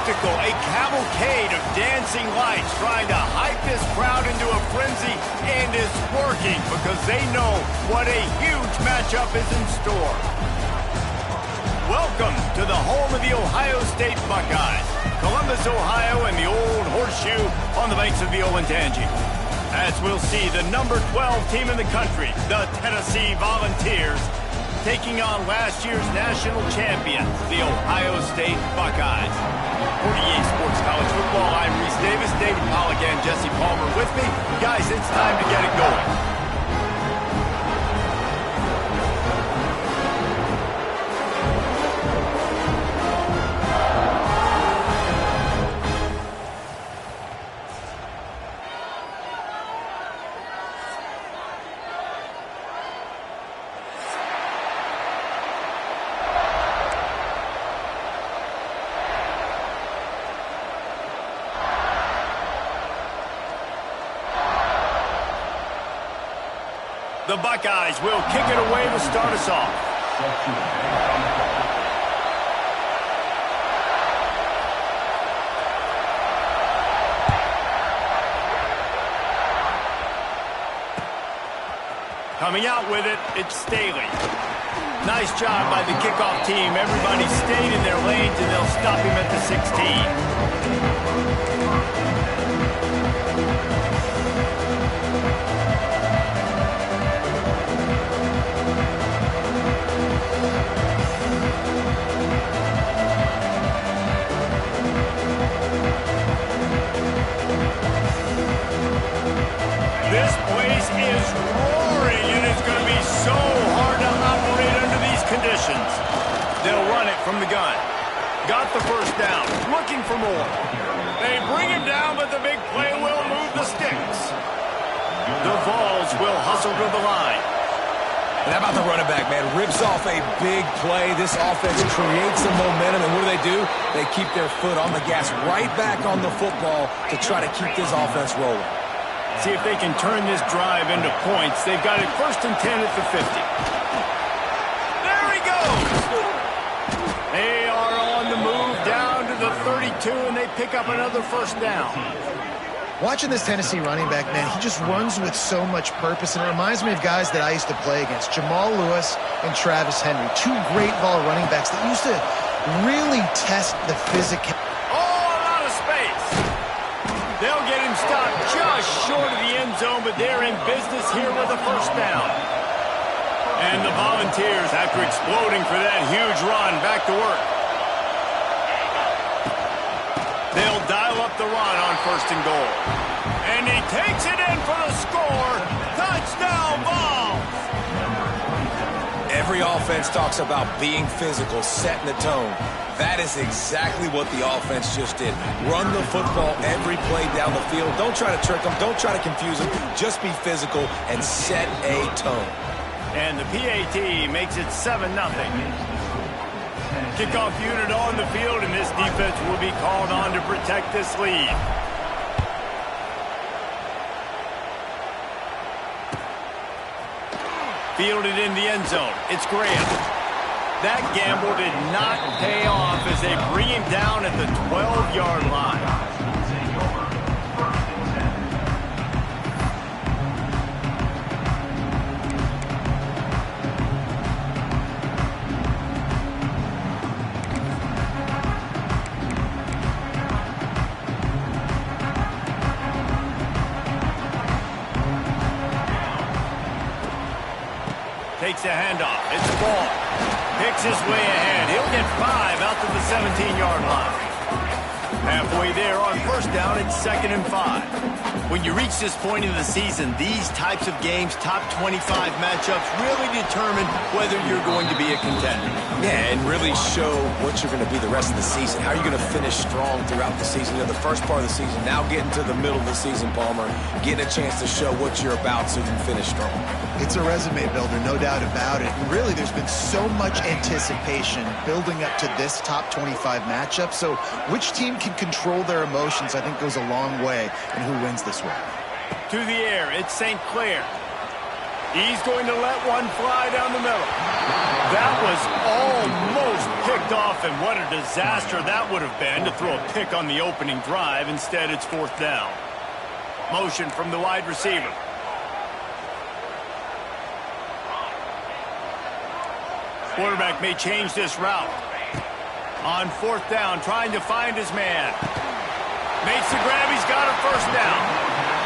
spectacle, a cavalcade of dancing lights trying to hype this crowd into a frenzy, and it's working because they know what a huge matchup is in store. Welcome to the home of the Ohio State Buckeyes, Columbus, Ohio, and the Old Horseshoe on the banks of the Olentangy. As we'll see, the number 12 team in the country, the Tennessee Volunteers, taking on last year's national champion, the Ohio State Buckeyes. For EA Sports College Football, I'm Reese Davis, David Pollack, and Jesse Palmer with me. Guys, it's time to get it going. The Buckeyes will kick it away to start us off. Coming out with it, it's Staley. Nice job by the kickoff team. Everybody stayed in their lanes, and they'll stop him at the 16. This place is roaring, and it's going to be so hard to operate under these conditions. They'll run it from the gun. Got the first down, looking for more. They bring him down, but the big play will move the sticks. The Vols will hustle to the line. And how about the running back, man? Rips off a big play. This offense creates some momentum, and what do? They keep their foot on the gas right back on the football to try to keep this offense rolling. See if they can turn this drive into points. They've got it 1st and 10 at the 50. There he goes! They are on the move down to the 32, and they pick up another first down. Watching this Tennessee running back, man, he just runs with so much purpose, and it reminds me of guys that I used to play against, Jamal Lewis and Travis Henry, two great ball running backs that used to really test the physical. They'll get him stopped just short of the end zone, but they're in business here with a first down. And the Volunteers, after exploding for that huge run, back to work. They'll dial up the run on 1st and goal. And he takes it in for the score. Touchdown, Vols! Every offense talks about being physical, setting the tone. That is exactly what the offense just did. Run the football every play down the field. Don't try to trick them. Don't try to confuse them. Just be physical and set a tone. And the PAT makes it 7-0. Kickoff unit on the field, and this defense will be called on to protect this lead. Fielded in the end zone. It's Graham. That gamble did not pay off as they bring him down at the 12-yard line. Takes a handoff. It's Ball. Picks his way ahead. He'll get 5 out to the 17-yard line. Halfway there on first down, it's 2nd and 5. When you reach this point in the season, these types of games, top 25 matchups, really determine whether you're going to be a contender. Yeah, and really show what you're going to be the rest of the season. How are you going to finish strong throughout the season? You know, the first part of the season, now getting to the middle of the season, Palmer, getting a chance to show what you're about so you can finish strong. It's a resume builder, no doubt about it. And really, there's been so much anticipation building up to this top 25 matchup. So which team can control their emotions, I think, goes a long way in who wins this one. To the air, it's St. Clair. He's going to let one fly down the middle. That was almost picked off, and what a disaster that would have been to throw a pick on the opening drive. Instead, it's 4th down. Motion from the wide receiver. Quarterback may change this route. On 4th down, trying to find his man. Makes the grab, he's got a 1st down.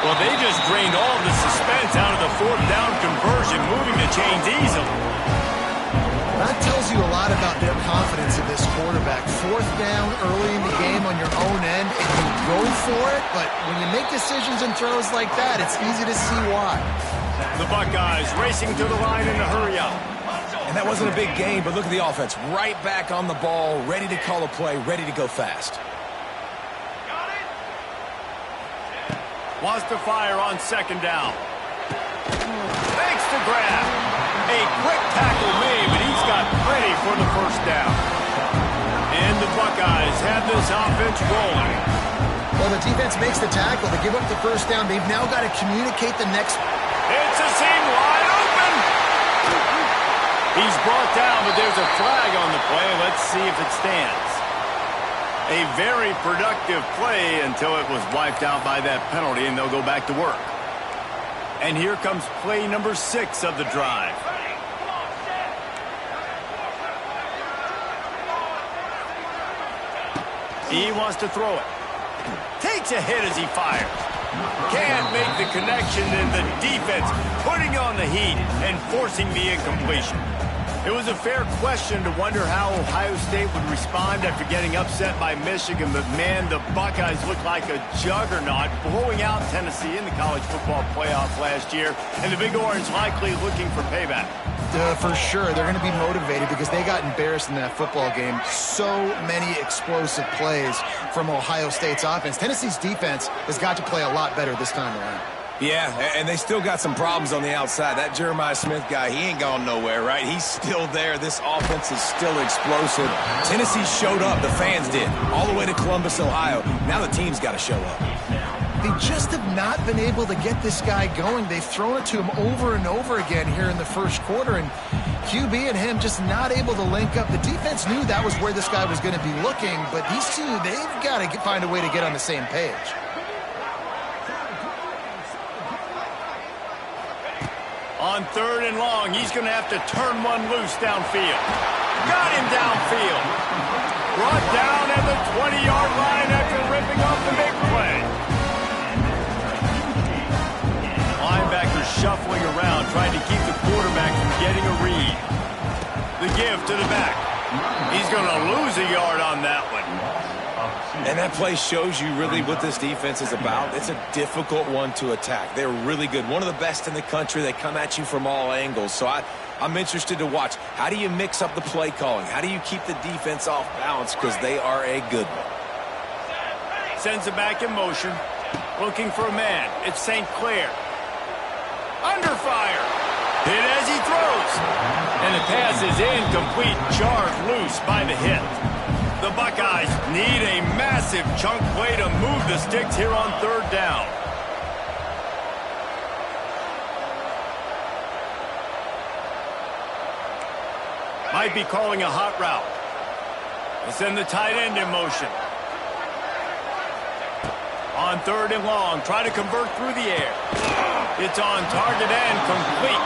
Well, they just drained all the suspense out of the 4th down conversion, moving the chains easily. That tells you a lot about their confidence in this quarterback. 4th down early in the game on your own end, and you go for it, but when you make decisions and throws like that, it's easy to see why. The Buckeyes racing to the line in a hurry up. And that wasn't a big gain, but look at the offense. Right back on the ball, ready to call a play, ready to go fast. Wants to fire on 2nd down. Makes the grab. A quick tackle made, but he's got plenty for the 1st down. And the Buckeyes have this offense rolling. Well, the defense makes the tackle. They give up the 1st down. They've now got to communicate the next. It's a seam wide open. He's brought down, but there's a flag on the play. Let's see if it stands. A very productive play until it was wiped out by that penalty, and they'll go back to work. And here comes play number 6 of the drive. He wants to throw it. Takes a hit as he fires. Can't make the connection, and the defense putting on the heat and forcing the incompletion. It was a fair question to wonder how Ohio State would respond after getting upset by Michigan, but man, the Buckeyes look like a juggernaut, blowing out Tennessee in the college football playoff last year, and the Big Orange likely looking for payback. For sure, they're going to be motivated because they got embarrassed in that football game. So many explosive plays from Ohio State's offense. Tennessee's defense has got to play a lot better this time around. Yeah, and they still got some problems on the outside. That Jeremiah Smith guy, he ain't gone nowhere, right? He's still there. This offense is still explosive. Tennessee showed up. The fans did. All the way to Columbus, Ohio. Now the team's got to show up. They just have not been able to get this guy going. They've thrown it to him over and over again here in the 1st quarter, and QB and him just not able to link up. The defense knew that was where this guy was going to be looking, but these two, they've got to find a way to get on the same page. On 3rd and long, he's going to have to turn one loose downfield. Got him downfield. Brought down at the 20-yard line after ripping off the big play. Linebackers shuffling around, trying to keep the quarterback from getting a read. The give to the back. He's going to lose a yard on that one. And that play shows you really what this defense is about. It's a difficult one to attack. They're really good. One of the best in the country. They come at you from all angles. So I'm interested to watch. How do you mix up the play calling? How do you keep the defense off balance? Because they are a good one. Sends it back in motion. Looking for a man. It's St. Clair. Under fire. Hit as he throws. And the pass is incomplete. Jarred loose by the hit. The Buckeyes need a massive chunk play to move the sticks here on 3rd down. Might be calling a hot route. They send the tight end in motion. On 3rd and long, try to convert through the air. It's on target and complete.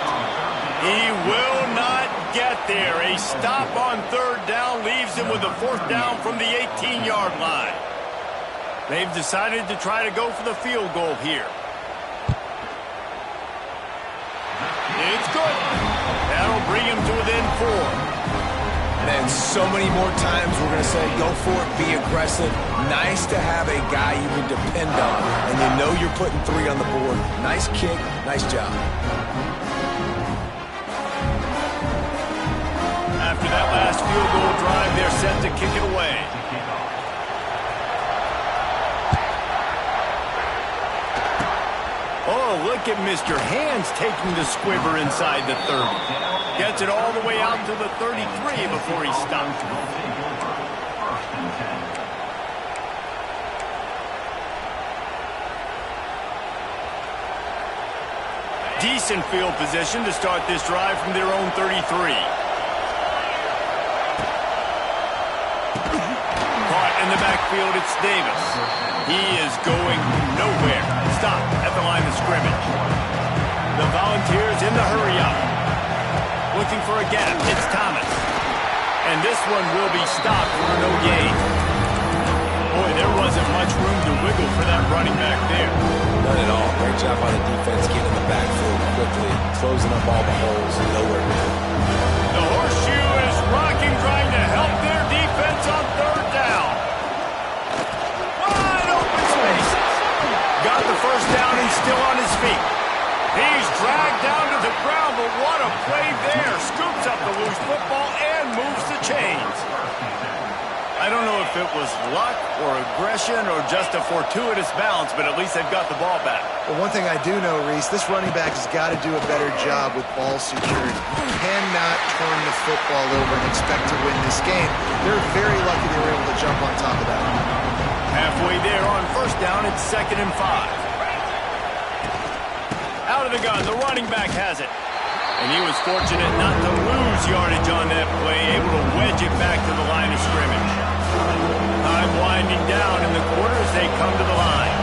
He will not get there. A stop on 3rd down leaves him with a 4th down from the 18-yard line. They've decided to try to go for the field goal here. It's good. That'll bring him to within 4. And so many more times we're going to say, go for it, be aggressive. Nice to have a guy you can depend on, and you know you're putting 3 on the board. Nice kick, nice job. After that last field goal drive, they're set to kick it away. Oh, look at Mr. Hands taking the squiver inside the 30. Gets it all the way out to the 33 before he stops. Decent field position to start this drive from their own 33. In the backfield, it's Davis. He is going nowhere. Stop at the line of scrimmage. The Volunteers in the hurry up. Looking for a gap. It's Thomas. And this one will be stopped for no gain. Boy, there wasn't much room to wiggle for that running back there. None at all. Great job by the defense getting in the backfield quickly, closing up all the holes, nowhere to go. The horseshoe is rocking, trying to help their defense on third down. Wide open spaces. Got the first down and still on his feet. He's dragged down to the ground, but what a play there. Scoops up the loose football and moves the chains. I don't know if it was luck or aggression or just a fortuitous bounce, but at least they've got the ball back. Well, one thing I do know, Reese, this running back has got to do a better job with ball security. You cannot turn the football over and expect to win this game. They're very lucky they were able to jump on top of that. Halfway there on first down, it's 2nd and 5. Out of the gun, the running back has it. And he was fortunate not to lose yardage on that play, able to wedge it back to the line of scrimmage. Time winding down in the quarter as they come to the line.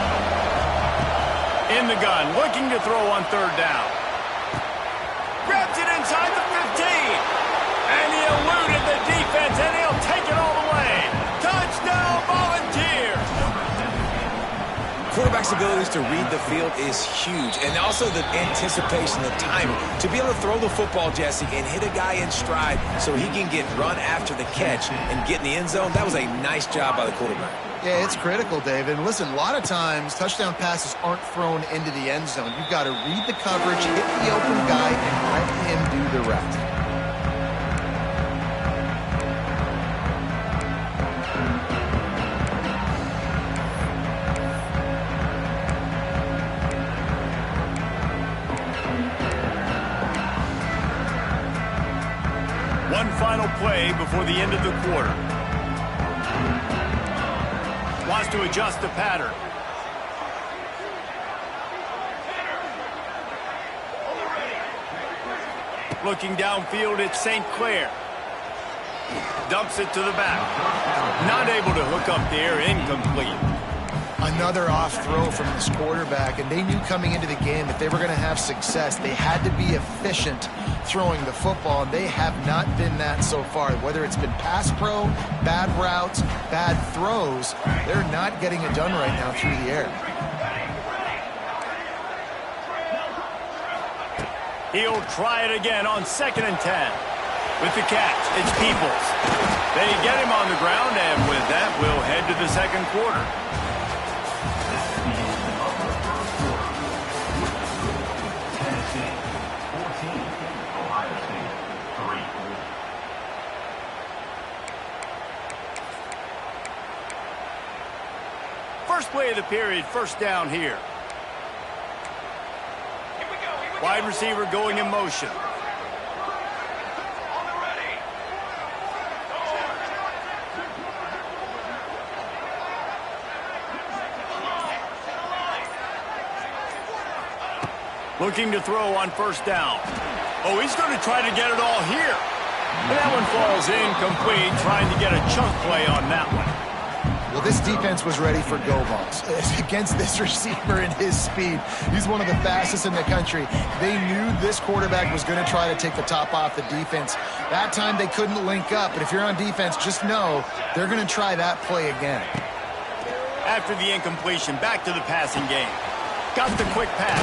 In the gun, looking to throw on third down. Grabs it inside the 15. And he eluded the defense, and he'll take it all the way. Touchdown, Volunteers! Quarterback's abilities to read the field is huge, and also the anticipation, the timing. To be able to throw the football, Jesse, and hit a guy in stride so he can get run after the catch and get in the end zone, that was a nice job by the quarterback. Yeah, it's critical, David. And listen, a lot of times touchdown passes aren't thrown into the end zone. You've got to read the coverage, hit the open guy, and let him do the rest. One final play before the end of the quarter. Wants to adjust the pattern. Looking downfield, it's St. Clair. Dumps it to the back. Not able to hook up there, incomplete. Another off throw from this quarterback, and they knew coming into the game if they were going to have success, they had to be efficient throwing the football, and they have not been that so far. Whether it's been pass pro, bad routes, bad throws, they're not getting it done right now through the air. He'll try it again on 2nd and 10. With the catch, it's Peoples. They get him on the ground, and with that, we'll head to the second quarter. First play of the period, first down here. Wide receiver going in motion. Looking to throw on first down. Oh, he's going to try to get it all here. And that one falls incomplete, trying to get a chunk play on that one. Well, this defense was ready for go balls. Against this receiver and his speed, he's one of the fastest in the country. They knew this quarterback was going to try to take the top off the defense. That time they couldn't link up, but if you're on defense, just know they're going to try that play again. After the incompletion, back to the passing game. Got the quick pass.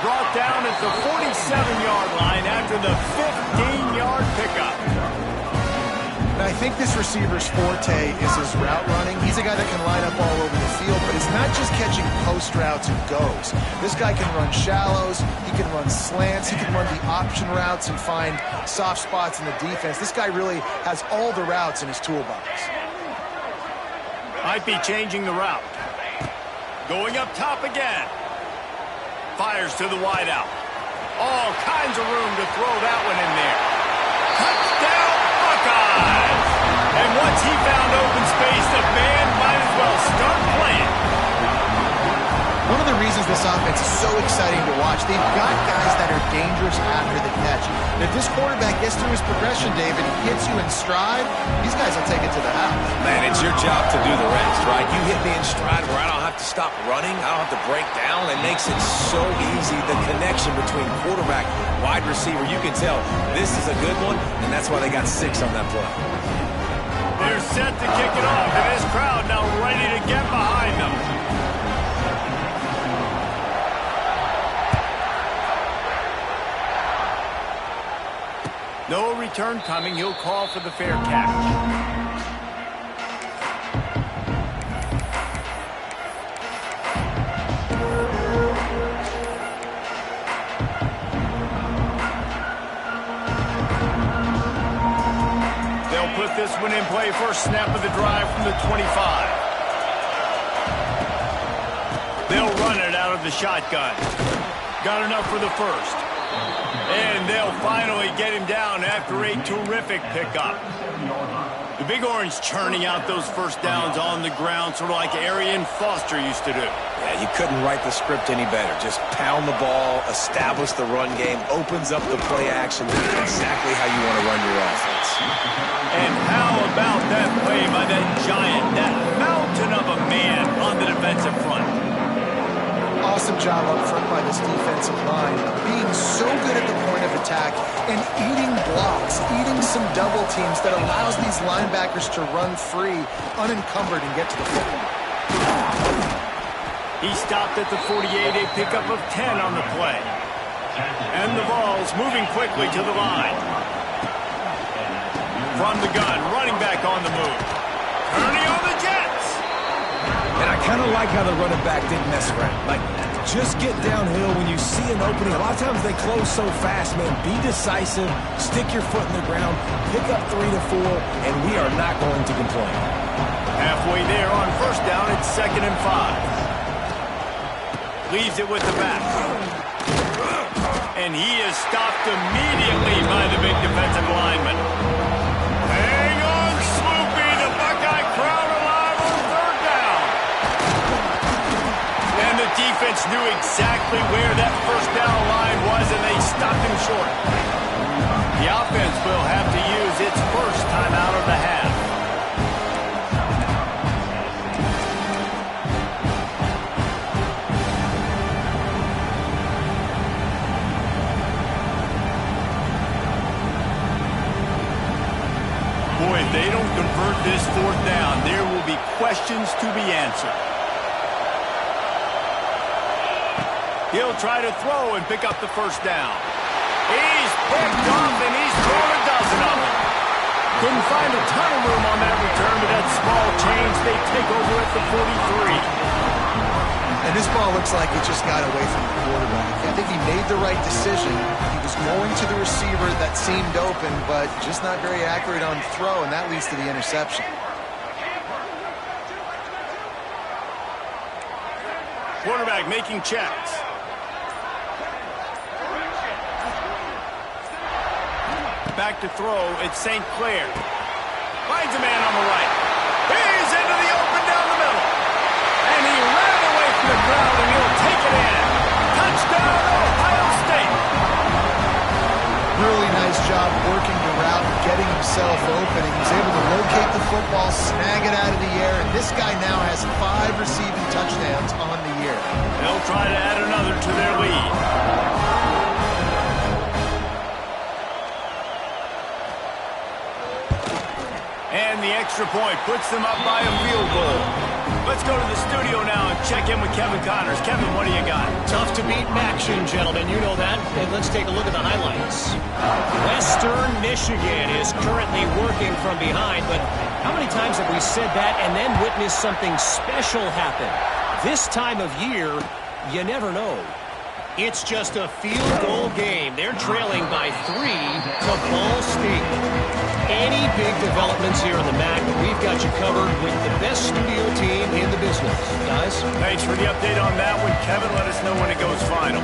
Brought down at the 47-yard line after the 15-yard pickup. And I think this receiver's forte is his route running. He's a guy that can line up all over the field, but it's not just catching post routes and goes. This guy can run shallows, he can run slants, he can run the option routes and find soft spots in the defense. This guy really has all the routes in his toolbox. Might be changing the route. Going up top again. Fires to the wideout. All kinds of room to throw that one in there. Touchdown, Buckeyes! And once he found open space, the band might as well start playing. One of the reasons this this offense is so exciting to watch. They've got guys that are dangerous after the catch. And if this quarterback gets through his progression, David, he hits you in stride, these guys will take it to the house. Man, it's your job to do the rest, right? You hit me in stride where I don't have to stop running. I don't have to break down. It makes it so easy. The connection between quarterback, wide receiver, you can tell this is a good one, and that's why they got 6 on that play. They're set to kick it off, and this crowd now ready to get behind them. No return coming. He'll call for the fair catch. Put this one in play. First snap of the drive from the 25. They'll run it out of the shotgun. Got enough for the first. And they'll finally get him down after a terrific pickup. The Big Orange churning out those first downs on the ground, sort of like Arian Foster used to do. Yeah, you couldn't write the script any better. Just pound the ball, establish the run game, opens up the play action. Exactly how you want to run your offense. And how about that play by that giant, that mountain of a man on the defensive front? Awesome job up front by this defensive line, being so good at the point of attack and eating blocks, eating some double teams that allows these linebackers to run free, unencumbered, and get to the football. He stopped at the 48, a pickup of 10 on the play. And the ball's moving quickly to the line. From the gun, running back on the move. Turning on the Jets. And I kind of like how the running back didn't mess around. Like, just get downhill when you see an opening. A lot of times they close so fast, man. Be decisive, stick your foot in the ground, pick up 3 to 4, and we are not going to complain. Halfway there on first down, it's 2nd and 5. Leaves it with the back. And he is stopped immediately by the big defensive lineman. Hang on, Swoopy, the Buckeye crowd alive on 3rd down. And the defense knew exactly where that first down line was, and they stopped him short. The offense will have to use its first time out of the half. Boy, if they don't convert this 4th down, there will be questions to be answered. He'll try to throw and pick up the first down. He's picked off, and he's thrown a dozen of them. Couldn't find a ton of room on that return, but that small change, they take over at the 43. And this ball looks like it just got away from the quarterback. I think he made the right decision. He was going to the receiver that seemed open, but just not very accurate on the throw, and that leads to the interception. Quarterback making checks. Back to throw, it's St. Clair. Finds a man on the right. He's into the open down the middle. And he ran away from the crowd, and he'll take it in. Touchdown, Ohio State. Really nice job working the route and getting himself open. He was able to locate the football, snag it out of the air, and this guy now has 5 receiving touchdowns on the year. They'll try to add another to their lead. And the extra point puts them up by a field goal. Let's go to the studio now and check in with Kevin Connors. Kevin, what do you got? Tough to beat action, gentlemen. You know that. And let's take a look at the highlights. Western Michigan is currently working from behind, but how many times have we said that and then witnessed something special happen? This time of year, you never know. It's just a field goal game. They're trailing by 3 to Ball State. Any big developments here in the MAC, we've got you covered with the best studio team in the business. Guys? Thanks for the update on that one, Kevin. Let us know when it goes final.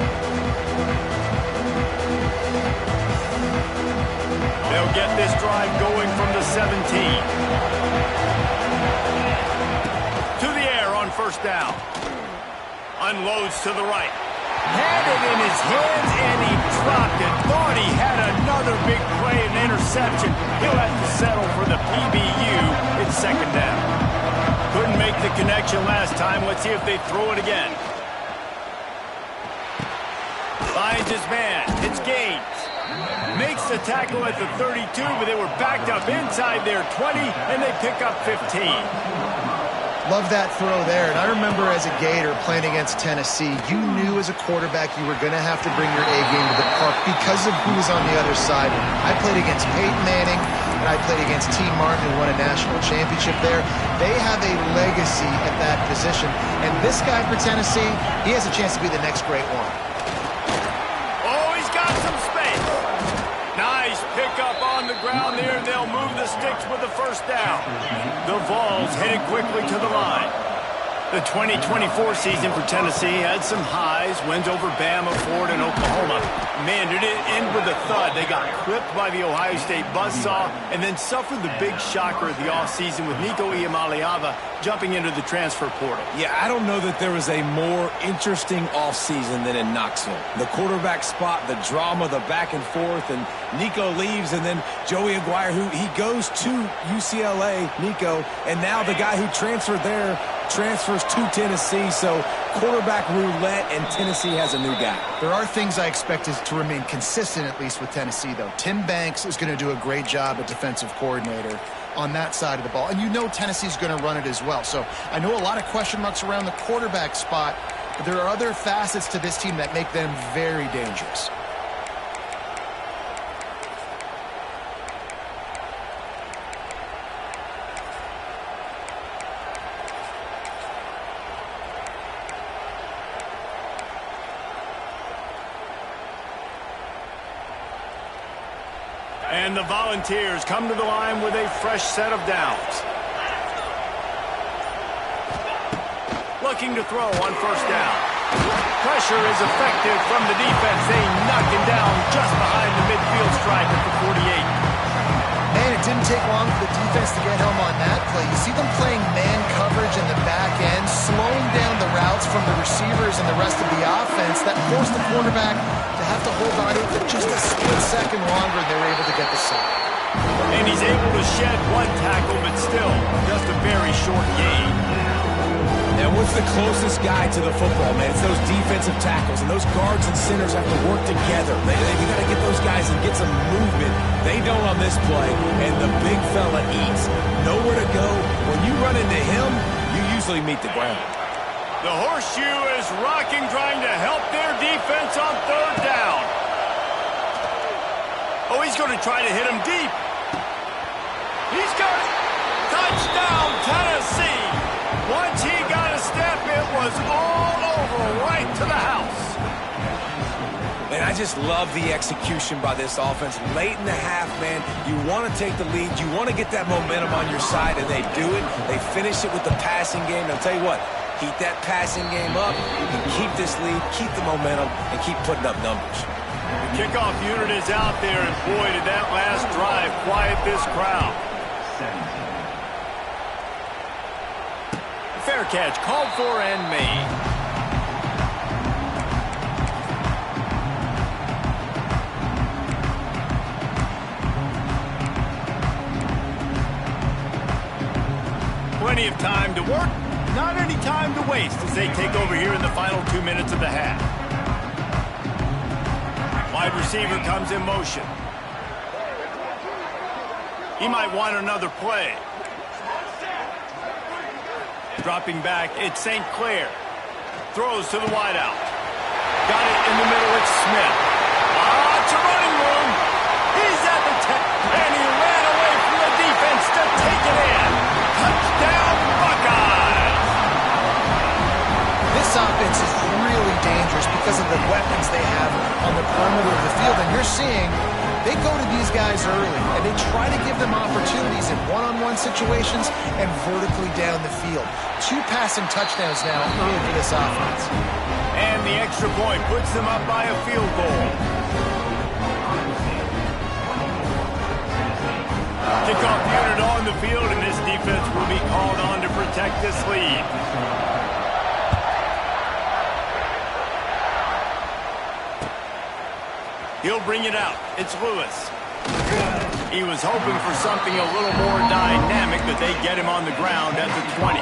They'll get this drive going from the 17. To the air on first down. Unloads to the right. Had it in his hands, and he dropped it. Thought he had another big play and interception. He'll have to settle for the PBU. It's second down. Couldn't make the connection last time. Let's see if they throw it again. Finds his man. It's Gaines. Makes the tackle at the 32, but they were backed up inside their 20, and they pick up 15. Love that throw there. And I remember as a Gator playing against Tennessee, you knew as a quarterback you were going to have to bring your A game to the park because of who was on the other side. I played against Peyton Manning, and I played against T. Martin, who won a national championship there. They have a legacy at that position. And this guy for Tennessee, he has a chance to be the next great one. Oh, he's got some space. Nice pickup on the ground there. They'll move the sticks with the first down. The Vols headed quickly to the line. The 2024 season for Tennessee had some highs, wins over Bama, Florida, and Oklahoma. Man, did it end with a thud. They got clipped by the Ohio State buzzsaw and then suffered the big shocker of the offseason with Nico Iamaleava jumping into the transfer portal. Yeah, I don't know that there was a more interesting offseason than in Knoxville. The quarterback spot, the drama, the back and forth, and Nico leaves, and then Joey Aguirre, who he goes to UCLA, Nico, and now the guy who transferred there transfers to Tennessee, so quarterback roulette, and Tennessee has a new guy. There are things I expected to remain consistent, at least with Tennessee, though. Tim Banks is going to do a great job at defensive coordinator on that side of the ball, and you know Tennessee's going to run it as well. So I know a lot of question marks around the quarterback spot, but there are other facets to this team that make them very dangerous. And the Volunteers come to the line with a fresh set of downs. Looking to throw on first down. Pressure is effective from the defense. They knock him down just behind the midfield stripe at the 48. Man, it didn't take long for the defense to get home on that play. You see them playing man coverage in the back end, slowing down the routes from the receivers and the rest of the offense. That forced the quarterback to have to hold on to it for just a split second longer, and they were able to get the sack. And he's able to shed one tackle, but still just a very short gain. Now, what's the closest guy to the football, man? It's those defensive tackles, and those guards and centers have to work together. We got to get those guys and get some movement. They don't on this play, and the big fella eats. Nowhere to go. When you run into him, you usually meet the ground. The horseshoe is rocking, trying to help their defense on third down. Oh, he's going to try to hit him deep. He's got it. Touchdown, Tennessee. Once he got a step, it was all over, right to the house. Man, I just love the execution by this offense. Late in the half, man, you want to take the lead. You want to get that momentum on your side, and they do it. They finish it with the passing game. I'll tell you what, keep that passing game up. You can keep this lead, keep the momentum, and keep putting up numbers. The kickoff unit is out there, and boy, did that last drive quiet this crowd. Fair catch, called for and made. Plenty of time to work, not any time to waste as they take over here in the final 2 minutes of the half. Wide receiver comes in motion. He might want another play. Dropping back, it's St. Clair. Throws to the wideout. Got it in the middle, it's Smith. It's a running room. He's at the 10, and he ran away from the defense to take it in. Touchdown, Buckeyes! This offense is really dangerous because of the weapons they have on the perimeter of the field, and you're seeing they go to these guys early, and they try to give them opportunities in one-on-one situations and vertically down the field. 2 passing touchdowns now early for this offense. And the extra point puts them up by a field goal. Kickoff unit on the field, and this defense will be called on to protect this lead. He'll bring it out. It's Lewis. He was hoping for something a little more dynamic, but they get him on the ground at the 20.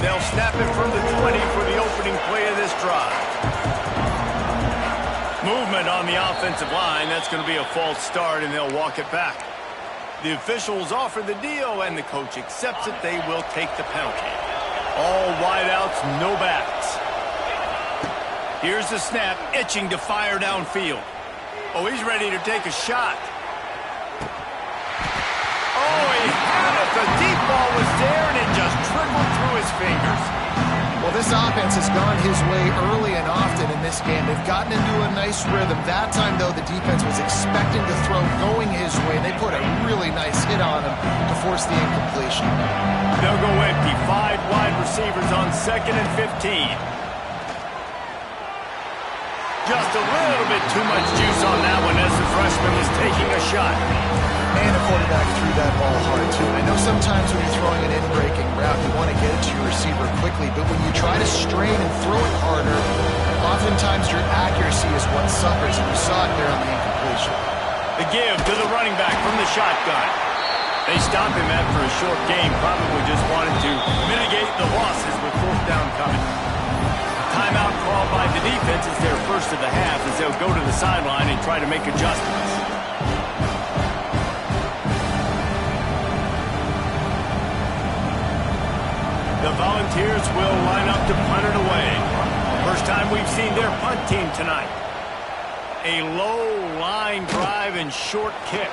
They'll snap it from the 20 for the opening play of this drive. Movement on the offensive line. That's going to be a false start, and they'll walk it back. The officials offer the deal, and the coach accepts it. They will take the penalty. All wideouts, no backs. Here's the snap, itching to fire downfield. Oh, he's ready to take a shot. Oh, he had it. The deep ball was there, and it just trickled through his fingers. Well, this offense has gone his way early and often in this game. They've gotten into a nice rhythm. That time, though, the defense was expecting to throw going his way. They put a really nice hit on him to force the incompletion. They'll go empty. 5 wide receivers on 2nd and 15. Just a little bit too much juice on that one as the freshman was taking a shot. And the quarterback threw that ball hard, too. I know sometimes when you're throwing an in-breaking route, you want to get it to your receiver quickly, but when you try to strain and throw it harder, oftentimes your accuracy is what suffers, and you saw it there on the incompletion. The give to the running back from the shotgun. They stop him after a short game, probably just wanted to mitigate the losses with 4th down coming. Timeout called by the defense is their first of the half as they'll go to the sideline and try to make adjustments. The Volunteers will line up to punt it away. First time we've seen their punt team tonight. A low line drive and short kick.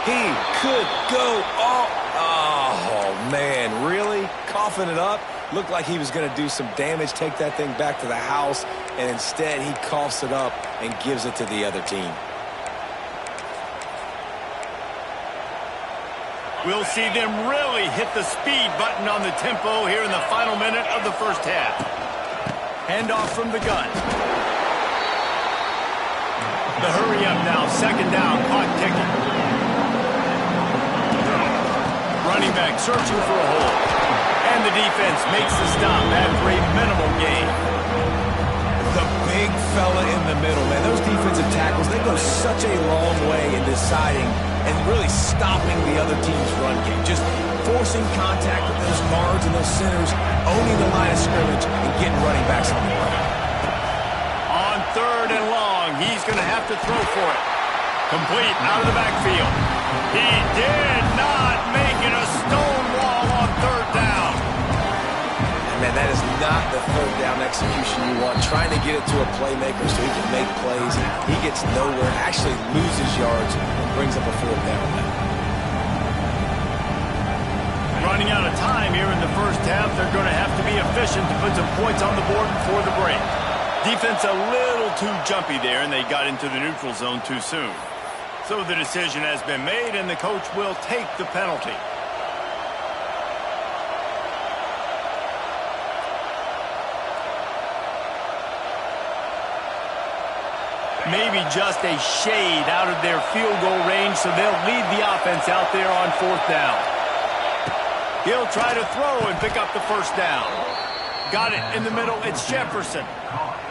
He could go all... Oh, man, really? Coughing it up? Looked like he was going to do some damage, take that thing back to the house, and instead he coughs it up and gives it to the other team. We'll see them really hit the speed button on the tempo here in the final minute of the first half. Handoff from the gun. The hurry up now, 2nd down, clock ticking. Running back searching for a hole. And the defense makes the stop after a minimal gain. The big fella in the middle, man. Those defensive tackles, they go such a long way in deciding and really stopping the other team's run game. Just forcing contact with those guards and those centers, owning the line of scrimmage, and getting running backs on the run. On 3rd and long, he's going to have to throw for it. Complete out of the backfield. He did not make it a stone wall on 3rd down. Man, that is not the 3rd down execution you want. Trying to get it to a playmaker so he can make plays. He gets nowhere, actually loses yards, and brings up a 4th down. Running out of time here in the first half, they're going to have to be efficient to put some points on the board before the break. Defense a little too jumpy there, and they got into the neutral zone too soon. So the decision has been made, and the coach will take the penalty. Maybe just a shade out of their field goal range, so they'll lead the offense out there on 4th down. He'll try to throw and pick up the 1st down. Got it in the middle. It's Jefferson.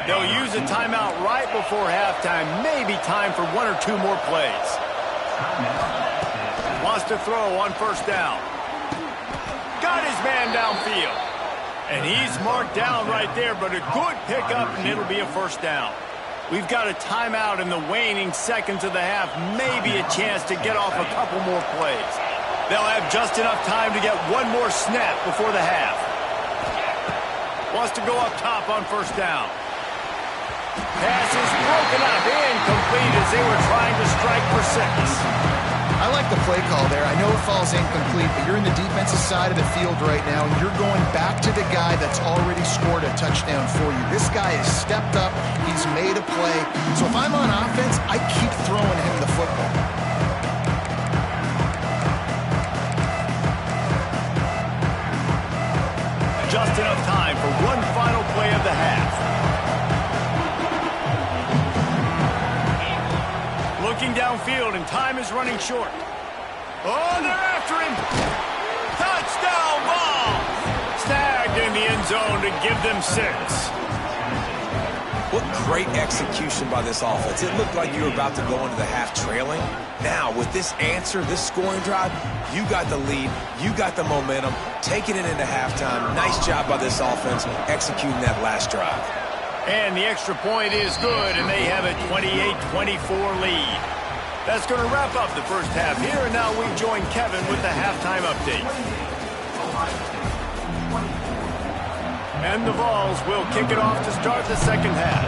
They'll use a timeout right before halftime. Maybe time for 1 or 2 more plays. Wants to throw on 1st down. Got his man downfield. And he's marked down right there, but a good pickup, and it'll be a 1st down. We've got a timeout in the waning seconds of the half. Maybe a chance to get off a couple more plays. They'll have just enough time to get 1 more snap before the half. Wants to go up top on 1st down. Pass is broken up, incomplete as they were trying to strike for 6. I like the play call there. I know it falls incomplete, but you're in the defensive side of the field right now, and you're going back to the guy that's already scored a touchdown for you. This guy has stepped up. He's made a play. So if I'm on offense, I keep throwing him the football. Just enough time for 1 final play of the half. downfield, and time is running short. Oh, they're after him. Touchdown ball. Snagged in the end zone to give them 6. What great execution by this offense. It looked like you were about to go into the half trailing. Now, with this answer, this scoring drive, you got the lead, you got the momentum, taking it into halftime. Nice job by this offense executing that last drive. And the extra point is good, and they have a 28-24 lead. That's going to wrap up the first half here, and now we join Kevin with the halftime update. And the Vols will kick it off to start the second half.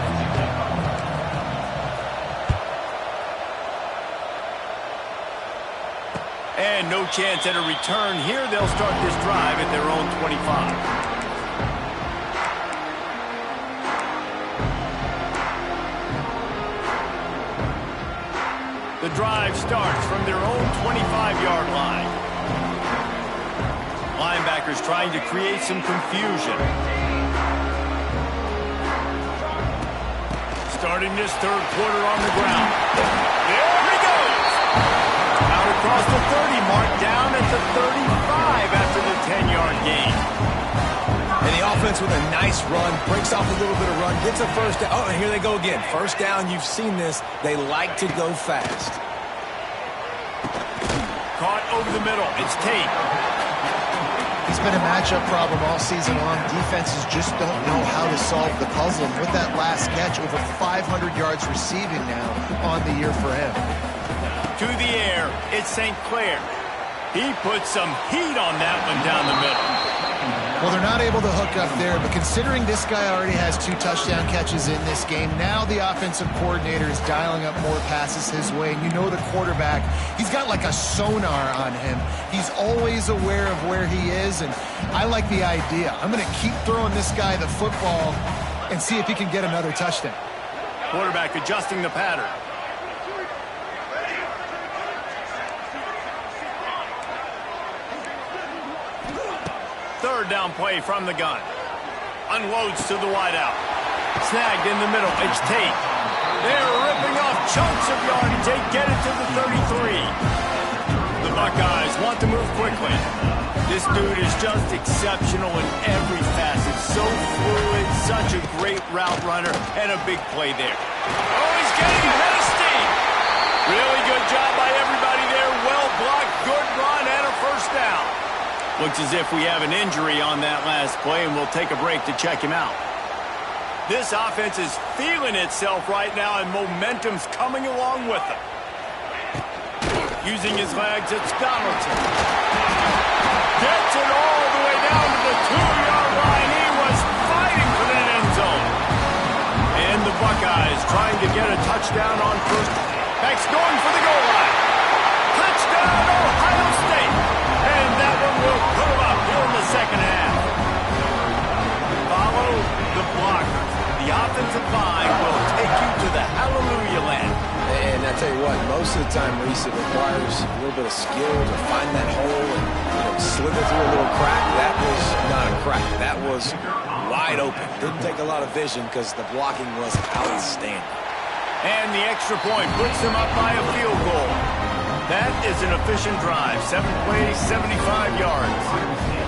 And no chance at a return here. They'll start this drive at their own 25. The drive starts from their own 25-yard line. Linebackers trying to create some confusion. Starting this third quarter on the ground. There he goes! Out across the 30 mark, down at the 35 after the 10-yard gain. And the offense with a nice run, breaks off a little bit of run, gets a first down. Oh, and here they go again. First down, you've seen this. They like to go fast. Caught over the middle. It's Tate. He's been a matchup problem all season long. Defenses just don't know how to solve the puzzle. And with that last catch, over 500 yards receiving now on the year for him. To the air, it's St. Clair. He put some heat on that one down the middle. Well, they're not able to hook up there, but considering this guy already has 2 touchdown catches in this game, now the offensive coordinator is dialing up more passes his way. And you know the quarterback, he's got like a sonar on him. He's always aware of where he is, and I like the idea. I'm going to keep throwing this guy the football and see if he can get another touchdown. Quarterback adjusting the pattern. Third down play from the gun. Unloads to the wideout. Snagged in the middle. It's Tate. They're ripping off chunks of yardage. They get it to the 33. The Buckeyes want to move quickly. This dude is just exceptional in every facet. So fluid, such a great route runner, and a big play there. Oh, he's getting ahead of steam. Really good job by everybody there. Well blocked, good run, and a first down. Looks as if we have an injury on that last play, and we'll take a break to check him out. This offense is feeling itself right now, and momentum's coming along with them. Using his legs, it's Donaldson. Gets it all the way down to the 2-yard line. He was fighting for that end zone. And the Buckeyes trying to get a touchdown on first. Backs going for the goal line. Touchdown, Ohio State. And that one will put them up here in the second half. Follow the blockers. The offensive line will take you to the hallelujah land. And I tell you what, most of the time, Reese, it requires a little bit of skill to find that hole and slither through a little crack. That was not a crack. That was wide open. Didn't take a lot of vision because the blocking was outstanding. And the extra point puts them up by a field goal. That is an efficient drive. 7 plays, 75 yards.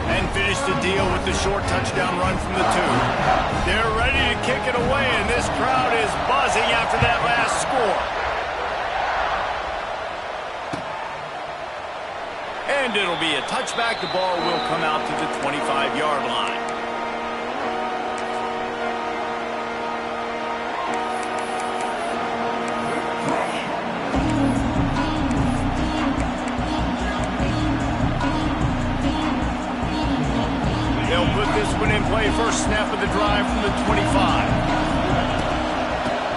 And finish the deal with the short touchdown run from the 2. They're ready to kick it away, and this crowd is buzzing after that last score. And it'll be a touchback. The ball will come out to the 25-yard line. They'll put this one in play. First snap of the drive from the 25.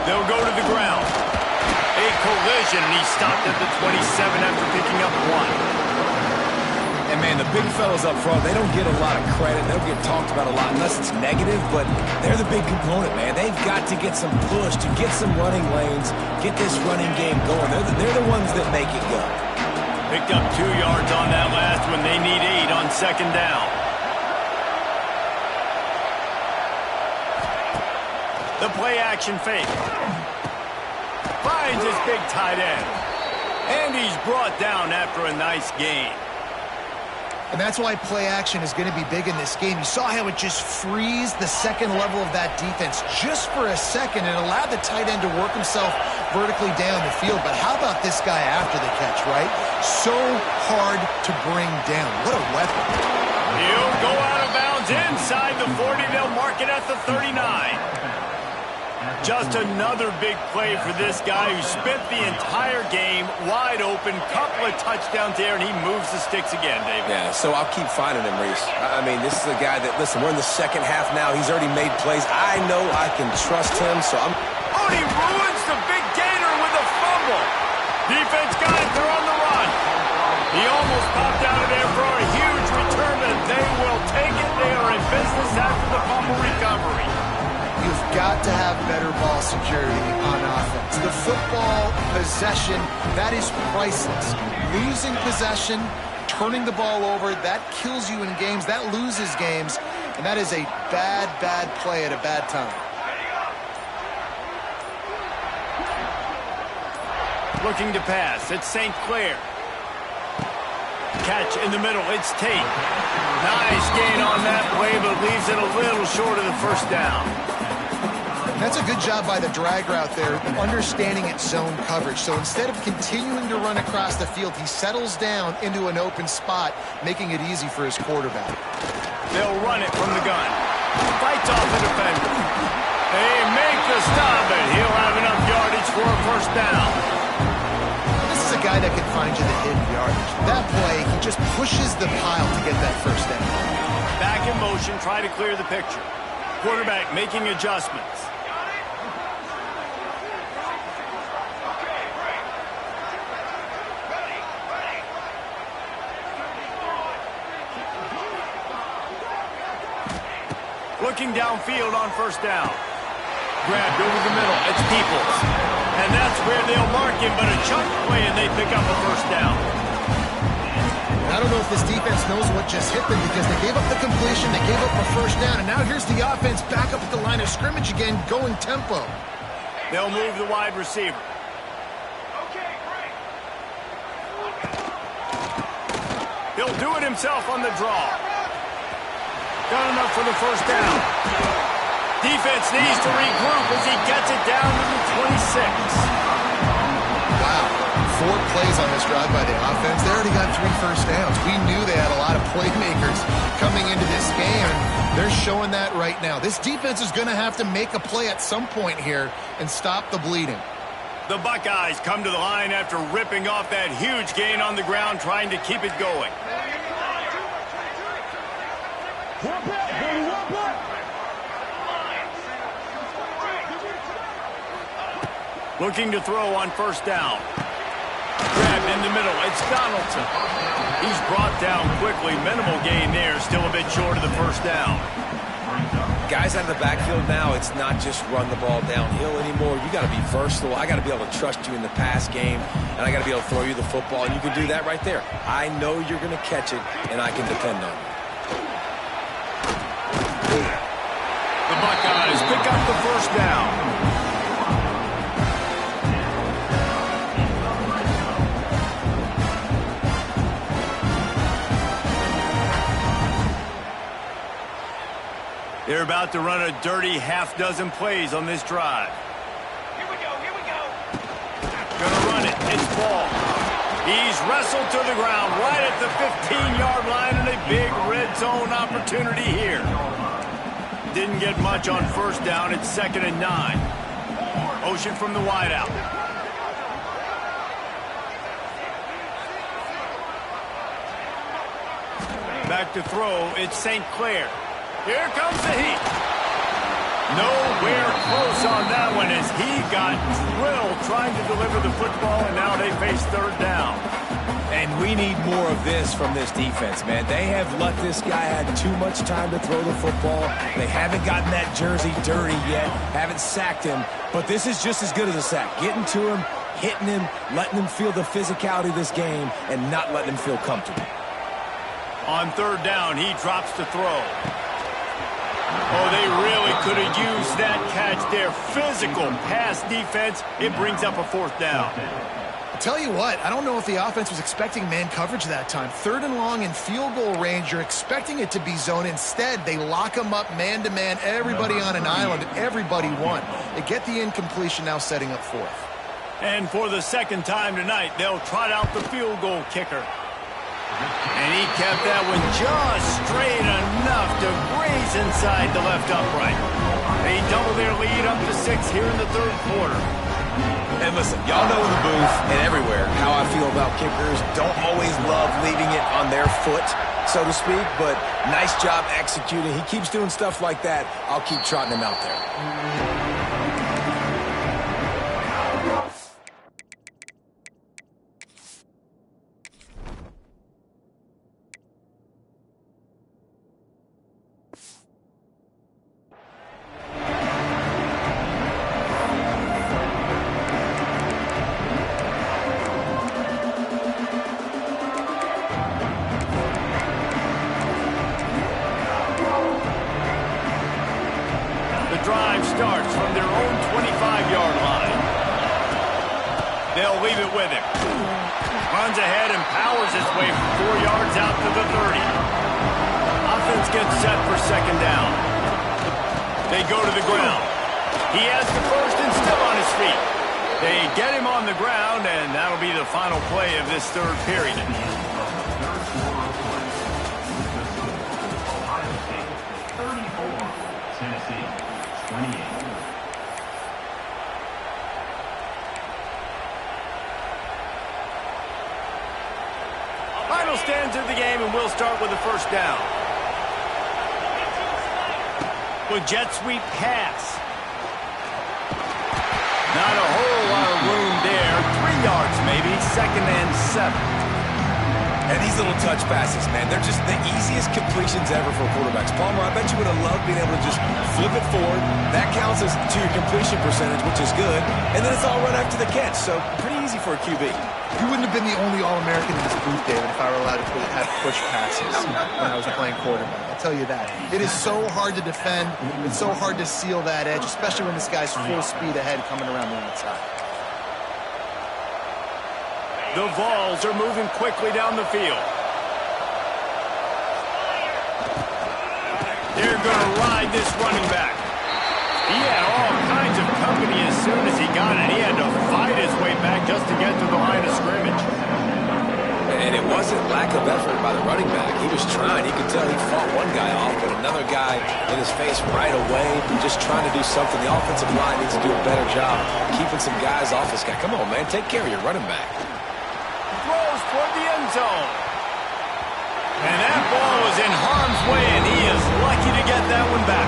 They'll go to the ground. A collision, and he stopped at the 27 after picking up 1. And, man, the big fellas up front, they don't get a lot of credit. They don't get talked about a lot unless it's negative, but they're the big component, man. They've got to get some push, to get some running lanes, get this running game going. They're the ones that make it go. Picked up 2 yards on that last one. They need 8 on second down. The play action fake. Finds his big tight end. And he's brought down after a nice gain. And that's why play action is going to be big in this game. You saw how it just frees the second level of that defense just for a second and allowed the tight end to work himself vertically down the field. But how about this guy after the catch, right? So hard to bring down. What a weapon. He'll go out of bounds inside the 40. They'll mark it at the 39. Just another big play for this guy who spent the entire game wide open, couple of touchdowns there, and he moves the sticks again, David. Yeah, so I'll keep finding him, Reese. I mean, this is a guy that, listen, we're in the second half now. He's already made plays. I know I can trust him, so I'm... Oh, and he ruins the big gainer with a fumble. Defense got it. They're on the run. He almost popped out of there for a huge return, but they will take it. They are in business after the fumble recovery. You've got to have better ball security on offense. The football possession, that is priceless. Losing possession, turning the ball over, that kills you in games, that loses games, and that is a bad, bad play at a bad time. Looking to pass, it's St. Clair. Catch in the middle, it's Tate. Nice gain on that play, but leaves it a little short of the first down. That's a good job by the drag route there, understanding its zone coverage. So instead of continuing to run across the field, he settles down into an open spot, making it easy for his quarterback. They'll run it from the gun. Fights off the defender. They make the stop, and he'll have enough yardage for a first down. This is a guy that can find you the hidden yardage. That play, he just pushes the pile to get that first down. Back in motion, try to clear the picture. Quarterback making adjustments. Looking downfield on first down. Grabbed over the middle. It's Peoples. And that's where they'll mark him, but a chunk play, and they pick up a first down. I don't know if this defense knows what just hit them because they gave up the completion, they gave up a first down, and now here's the offense back up at the line of scrimmage again, going tempo. They'll move the wide receiver. He'll do it himself on the draw. Got enough for the first down. Defense needs to regroup as he gets it down to the 26. Wow. 4 plays on this drive by the offense. They already got 3 first downs. We knew they had a lot of playmakers coming into this game. They're showing that right now. This defense is going to have to make a play at some point here and stop the bleeding. The Buckeyes come to the line after ripping off that huge gain on the ground, trying to keep it going. Looking to throw on first down. Grabbed in the middle. It's Donaldson. He's brought down quickly. Minimal gain there. Still a bit short of the first down. Guys out of the backfield now, it's not just run the ball downhill anymore. You got to be versatile. I got to be able to trust you in the pass game, and I got to be able to throw you the football, and you can do that right there. I know you're going to catch it, and I can depend on you. The Buckeyes pick up the first down. They're about to run a dirty half-dozen plays on this drive. Here we go. Gonna run it. It's Ball. He's wrestled to the ground right at the 15-yard line, and a big red zone opportunity here. Didn't get much on first down. It's 2nd and 9. Motion from the wideout. Back to throw. It's St. Clair. Here comes the heat. Nowhere close on that one as he got drilled trying to deliver the football, and now they face 3rd down. And we need more of this from this defense, man. They have let this guy have too much time to throw the football. They haven't gotten that jersey dirty yet, haven't sacked him, but this is just as good as a sack. Getting to him, hitting him, letting him feel the physicality of this game, and not letting him feel comfortable. On 3rd down, he drops to throw. Oh, they really could have used that catch there. Physical pass defense. It brings up a 4th down. Tell you what, I don't know if the offense was expecting man coverage that time. 3rd and long in field goal range, you're expecting it to be zone. Instead, they lock them up man-to-man, everybody on an island, everybody won. They get the incompletion, now setting up 4th. And for the 2nd time tonight, they'll trot out the field goal kicker. And he kept that one just straight enough to graze inside the left upright. They double their lead up to 6 here in the 3rd quarter. And listen, y'all know in the booth and everywhere how I feel about kickers. Don't always love leaving it on their foot, so to speak, but nice job executing. He keeps doing stuff like that. I'll keep trotting him out there. Drive starts from their own 25-yard line. They'll leave it with him. Runs ahead and powers his way 4 yards out to the 30. Offense gets set for 2nd down. They go to the ground. He has the first and still on his feet. They get him on the ground, and that'll be the final play of this 3rd period. Final stands of the game, and we'll start with the 1st down. With jet sweep pass. Not a whole lot of room there. 3 yards maybe, 2nd and 7. And these little touch passes, man, they're just the easiest completions ever for quarterbacks. Palmer, I bet you would have loved being able to just flip it forward. That counts as to your completion percentage, which is good. And then it's all right after the catch, so pretty easy for a QB. You wouldn't have been the only All-American in this booth, David, if I were allowed to have push passes when I was playing quarterback. I'll tell you that. It is so hard to defend. It's so hard to seal that edge, especially when this guy's full speed ahead coming around the outside. The Vols are moving quickly down the field. They're going to ride this running back. He had all kinds of company as soon as he got it. He had to fight his way back just to get to the line of scrimmage. And it wasn't lack of effort by the running back. He was trying. You could tell he fought one guy off, but another guy in his face right away, just trying to do something. The offensive line needs to do a better job keeping some guys off this guy. Come on, man. Take care of your running back. Throws toward the end zone. And that ball was in harm's way, and he is lucky to get that one back.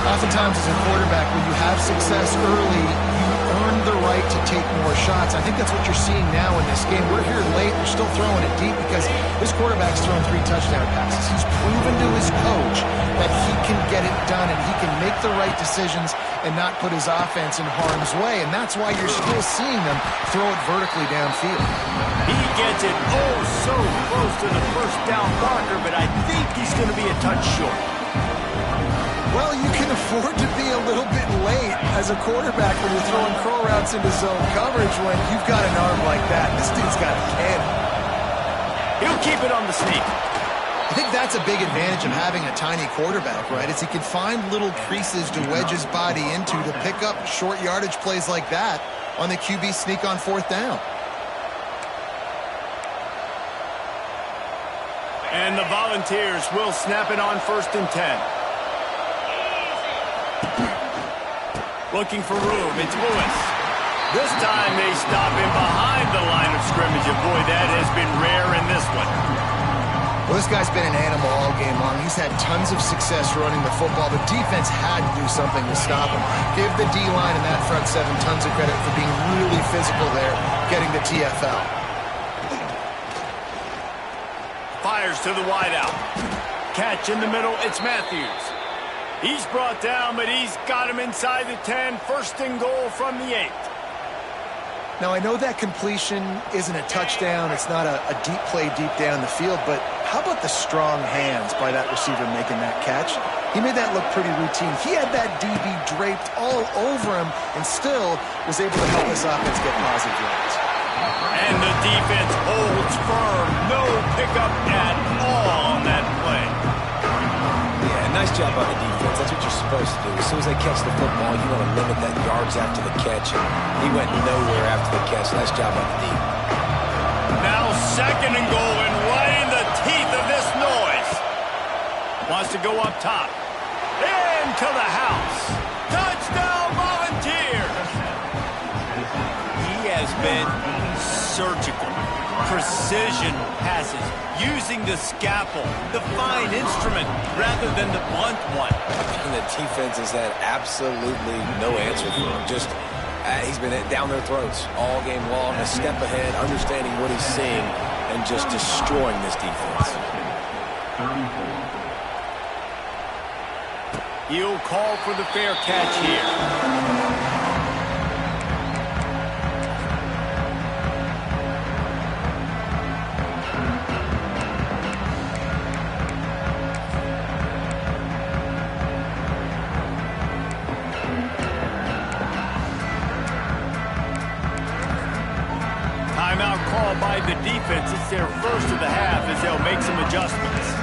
Oftentimes as a quarterback, when you have success early, you earn the right to take more shots. I think that's what you're seeing now in this game. We're here late. We're still throwing it deep because this quarterback's thrown 3 touchdown passes. He's proven to his coach that he can get it done and he can make the right decisions and not put his offense in harm's way. And that's why you're still seeing them throw it vertically downfield. He gets it oh so close to the 1st down marker, but I think he's going to be a touch short. Well, you can afford to be a little bit late as a quarterback when you're throwing crow routes into zone coverage when you've got an arm like that. This dude's got a cannon. He'll keep it on the sneak. I think that's a big advantage of having a tiny quarterback, right? Is he can find little creases to wedge his body into to pick up short yardage plays like that on the QB sneak on 4th down. And the Volunteers will snap it on 1st and 10. Looking for room, it's Lewis. This time they stop him behind the line of scrimmage, and boy, that has been rare in this one. Well, this guy's been an animal all game long. He's had tons of success running the football. The defense had to do something to stop him. Give the D-line and that front 7 tons of credit for being really physical there, getting the TFL. Fires to the wideout. Catch in the middle, it's Matthews. He's brought down, but he's got him inside the 10. 1st and goal from the 8. Now, I know that completion isn't a touchdown. It's not a deep play deep down the field, but how about the strong hands by that receiver making that catch? He made that look pretty routine. He had that DB draped all over him and still was able to help his offense get positive yards. And the defense holds firm. No pickup at all on that play. Yeah, nice job by the defense. That's what you're supposed to do. As soon as they catch the football, you want to limit that yards after the catch. He went nowhere after the catch. Nice job by the defense. Now 2nd and goal, and right in the teeth of this noise. Wants to go up top. Into the house. Touchdown Volunteers. He has been surgical. Precision passes. Using the scalpel, the fine instrument, rather than the blunt one. And the defense has had absolutely no answer for him. Just, he's been down their throats all game long, a step ahead, understanding what he's seeing, and just destroying this defense. He'll call for the fair catch here. Timeout call by the defense. It's their first of the half as they'll make some adjustments.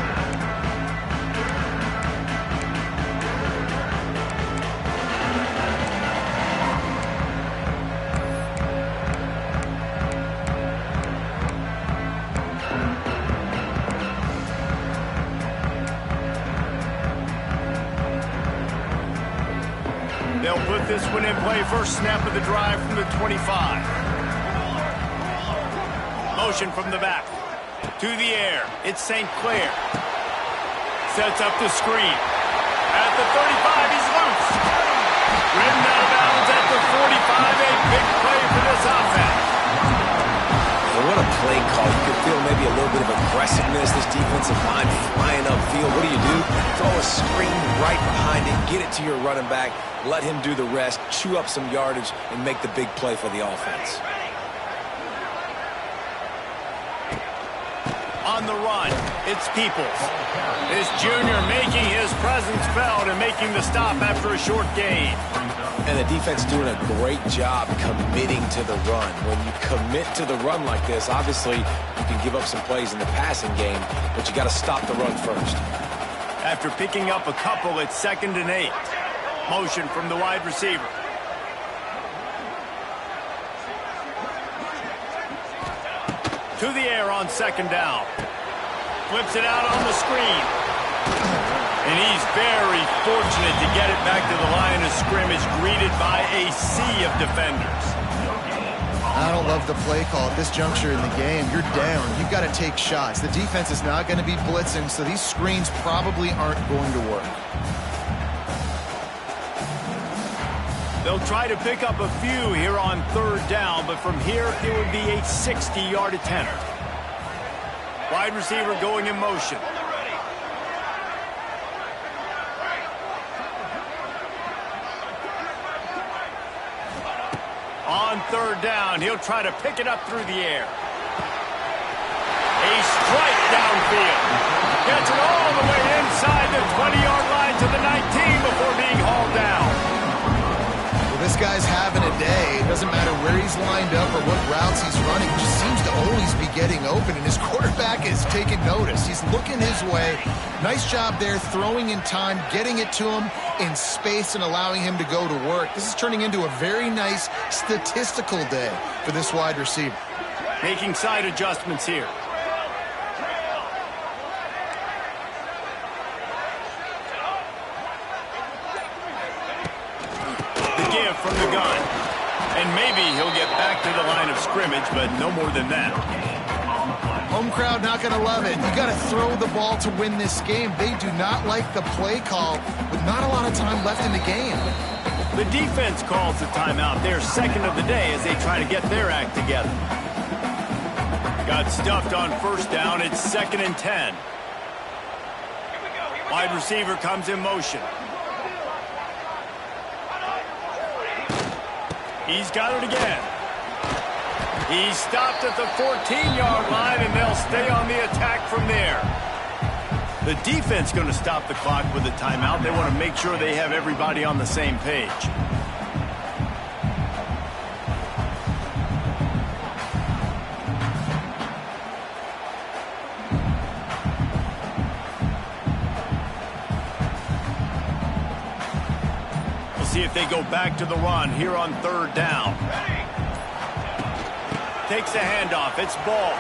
They'll put this one in play. First snap of the drive from the 25. Motion from the back. To the air. It's St. Clair. Sets up the screen. At the 35, he's loose. Ridden out of bounds at the 45. A big play for this offense. And what a play call. You could feel maybe a little bit of aggressiveness. This defensive line flying upfield. What do? Throw a screen right behind it. Get it to your running back. Let him do the rest. Chew up some yardage and make the big play for the offense. On the run, it's Peoples. This junior making his presence felt and making the stop after a short gain. And the defense doing a great job committing to the run. When you commit to the run like this, obviously you can give up some plays in the passing game, but you got to stop the run first. After picking up a couple, it's 2nd and 8. Motion from the wide receiver. To the air on 2nd down. Flips it out on the screen. And he's very fortunate to get it back to the line of scrimmage, greeted by a sea of defenders. I don't love the play call at this juncture in the game. You're down. You've got to take shots. The defense is not going to be blitzing, so these screens probably aren't going to work. They'll try to pick up a few here on 3rd down, but from here it would be a 60-yard attempt. Wide receiver going in motion. On 3rd down, he'll try to pick it up through the air. A strike downfield. Gets it all the way inside the 20-yard line to the 19 before being hauled down. This guy's having a day. It doesn't matter where he's lined up or what routes he's running. He just seems to always be getting open, and his quarterback is taking notice. He's looking his way. Nice job there, throwing in time, getting it to him in space and allowing him to go to work. This is turning into a very nice statistical day for this wide receiver. Making side adjustments here. From the gun. And maybe he'll get back to the line of scrimmage, but no more than that. Home crowd not going to love it. You got to throw the ball to win this game. They do not like the play call, with not a lot of time left in the game. The defense calls the timeout. Their 2nd of the day as they try to get their act together. Got stuffed on 1st down. It's 2nd and 10. Wide receiver comes in motion. He's got it again. He's stopped at the 14-yard line, and they'll stay on the attack from there. The defense going to stop the clock with a timeout. They want to make sure they have everybody on the same page. see if they go back to the run here on third down. Takes a handoff. It's Ball.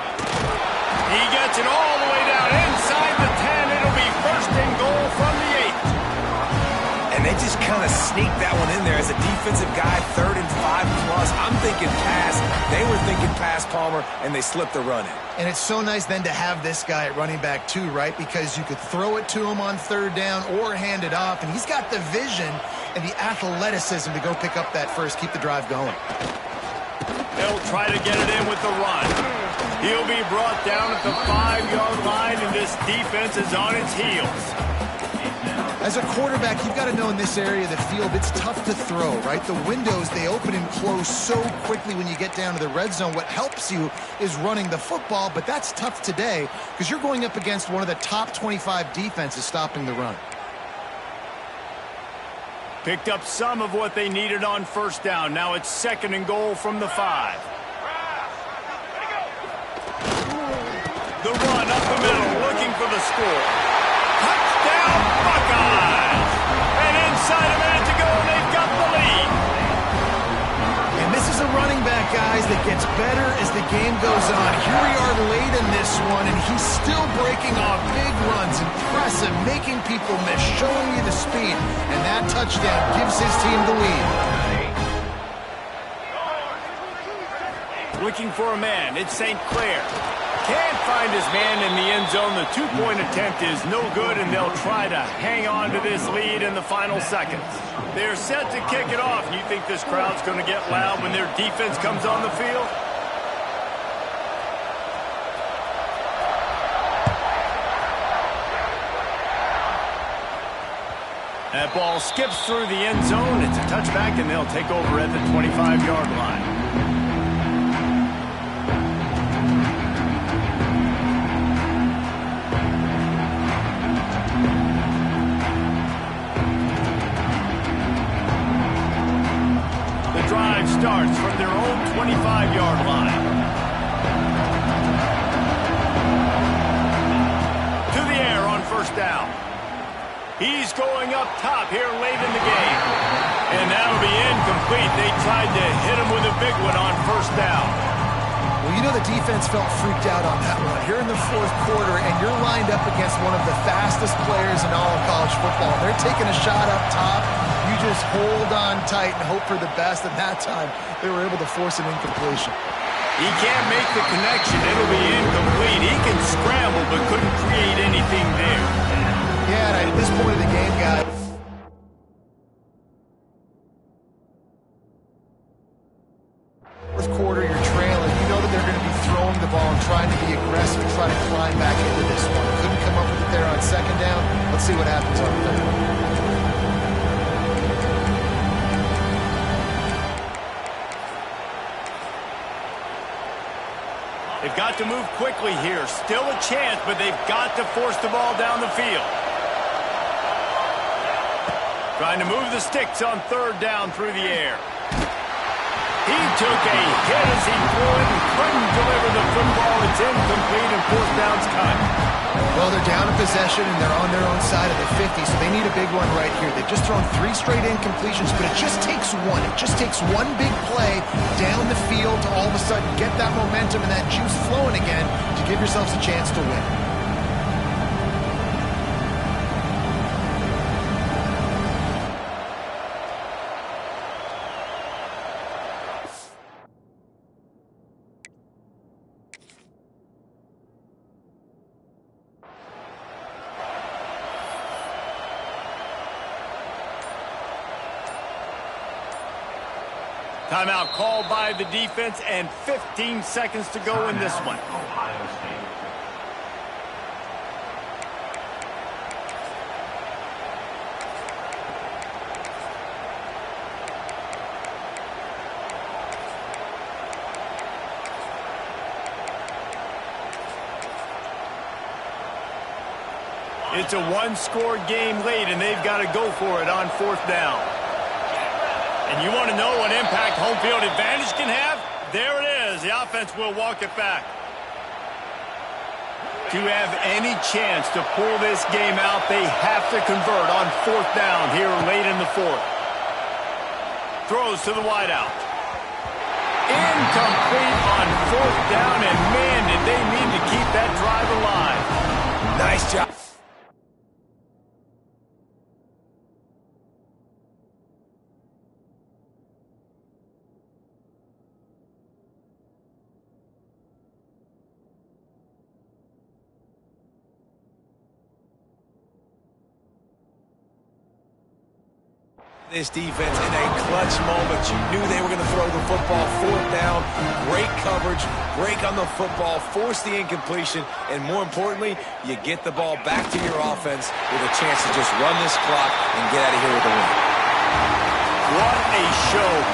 He gets it all the way down inside the 10. It'll be first and goal from the 8. And they just kind of sneaked that one in there as a defensive guy, 3rd and 5+. I'm thinking pass. They were thinking pass, Palmer, and they slipped the run in. And it's so nice then to have this guy at running back too, right? Because you could throw it to him on third down or hand it off, and he's got the vision and the athleticism to go pick up that first, keep the drive going. They'll try to get it in with the run. He'll be brought down at the 5-yard line, and this defense is on its heels. As a quarterback, you've got to know in this area of the field, it's tough to throw, right? The windows, they open and close so quickly when you get down to the red zone. What helps you is running the football, but that's tough today because you're going up against one of the top 25 defenses stopping the run. Picked up some of what they needed on first down. Now it's 2nd and goal from the 5. The run up the middle, looking for the score. Touchdown, Buckeyes! And inside a minute to go, and they've got the lead. And this is a running back, guys, that gets better as the game goes on. Here we are late in this one, and he's still breaking off big runs. Impressive, making people miss, showing you the speed. And that touchdown gives his team the lead. Looking for a man. It's St. Clair. Can't find his man in the end zone. The 2-point attempt is no good, and they'll try to hang on to this lead in the final seconds. They're set to kick it off. You think this crowd's going to get loud when their defense comes on the field? That ball skips through the end zone. It's a touchback, and they'll take over at the 25-yard line. Drive starts from their own 25-yard line. To the air on first down. He's going up top here late in the game. And that'll be incomplete. They tried to hit him with a big one on first down. Well, you know the defense felt freaked out on that one. Here in the 4th quarter, and you're lined up against one of the fastest players in all of college football. They're taking a shot up top. You just hold on tight and hope for the best. And that time, they were able to force an incompletion. He can't make the connection. It'll be incomplete. He can scramble, but couldn't create anything there. Yeah, and at this point of the game, guys, fourth quarter, you're trailing. You know that they're going to be throwing the ball and trying to be aggressive and try to climb back into this one. Couldn't come up with it there on 2nd down. Let's see what happens on 3rd. They've got to move quickly here. Still a chance, but they've got to force the ball down the field. Trying to move the sticks on 3rd down through the air. He took a hit as he threw it and couldn't deliver the football. It's incomplete and 4th down's cut. Well, they're down in possession and they're on their own side of the 50, so they need a big one right here. They've just thrown 3 straight incompletions, but it just takes one. It just takes one big play down the field to all of a sudden get that momentum and that juice flowing again to give yourselves a chance to win. Timeout called by the defense, and 15 seconds to go in this one. It's a one-score game late, and they've got to go for it on 4th down. And you want to know what impact home field advantage can have? There it is. The offense will walk it back. To have any chance to pull this game out, they have to convert on 4th down here late in the 4th. Throws to the wideout. Incomplete on 4th down, and man, did they mean to keep that drive alive. Nice job. This defense in a clutch moment. You knew they were going to throw the football. 4th down, great coverage, break on the football, force the incompletion, and more importantly, you get the ball back to your offense with a chance to just run this clock and get out of here with a win. What a show